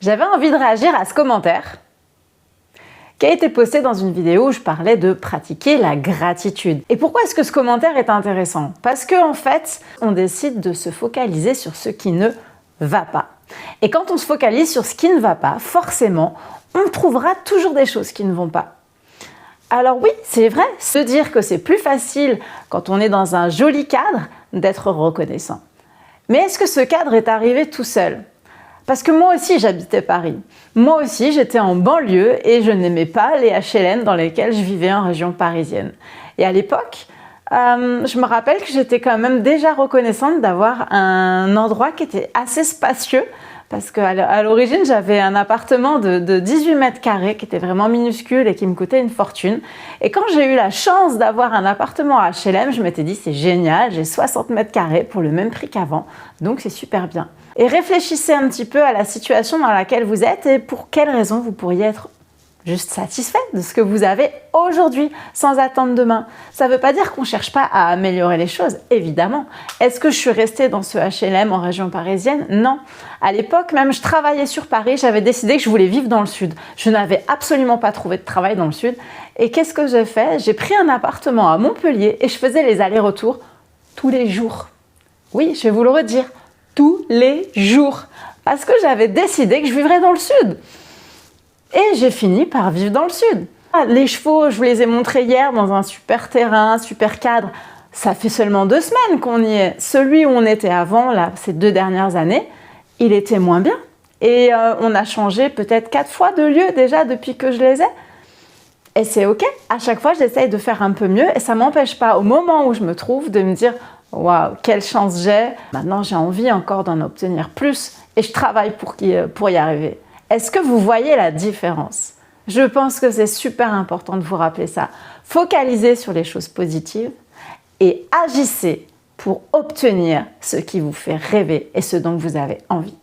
J'avais envie de réagir à ce commentaire qui a été posté dans une vidéo où je parlais de pratiquer la gratitude. Et pourquoi est-ce que ce commentaire est intéressant? Parce qu'en fait, on décide de se focaliser sur ce qui ne va pas. Et quand on se focalise sur ce qui ne va pas, forcément, on trouvera toujours des choses qui ne vont pas. Alors oui, c'est vrai, se dire que c'est plus facile quand on est dans un joli cadre d'être reconnaissant. Mais est-ce que ce cadre est arrivé tout seul? Parce que moi aussi j'habitais Paris. Moi aussi j'étais en banlieue et je n'aimais pas les HLM dans lesquels je vivais en région parisienne. Et à l'époque, je me rappelle que j'étais quand même déjà reconnaissante d'avoir un endroit qui était assez spacieux. Parce qu'à l'origine, j'avais un appartement de 18 mètres carrés qui était vraiment minuscule et qui me coûtait une fortune. Et quand j'ai eu la chance d'avoir un appartement à HLM, je m'étais dit c'est génial, j'ai 60 mètres carrés pour le même prix qu'avant, donc c'est super bien. Et réfléchissez un petit peu à la situation dans laquelle vous êtes et pour quelles raisons vous pourriez être juste satisfait de ce que vous avez aujourd'hui, sans attendre demain. Ça ne veut pas dire qu'on ne cherche pas à améliorer les choses, évidemment. Est-ce que je suis restée dans ce HLM en région parisienne? Non. À l'époque, même, je travaillais sur Paris, j'avais décidé que je voulais vivre dans le sud. Je n'avais absolument pas trouvé de travail dans le sud. Et qu'est-ce que j'ai fait? J'ai pris un appartement à Montpellier et je faisais les allers-retours tous les jours. Oui, je vais vous le redire, tous les jours. Parce que j'avais décidé que je vivrais dans le sud. Et j'ai fini par vivre dans le sud. Les chevaux, je vous les ai montrés hier dans un super terrain, super cadre. Ça fait seulement 2 semaines qu'on y est. Celui où on était avant, là, ces 2 dernières années, il était moins bien. Et on a changé peut-être 4 fois de lieu déjà depuis que je les ai. Et c'est ok. À chaque fois, j'essaye de faire un peu mieux. Et ça ne m'empêche pas, au moment où je me trouve, de me dire « Waouh, quelle chance j'ai !» Maintenant, j'ai envie encore d'en obtenir plus. Et je travaille pour y arriver. Est-ce que vous voyez la différence? Je pense que c'est super important de vous rappeler ça. Focalisez sur les choses positives et agissez pour obtenir ce qui vous fait rêver et ce dont vous avez envie.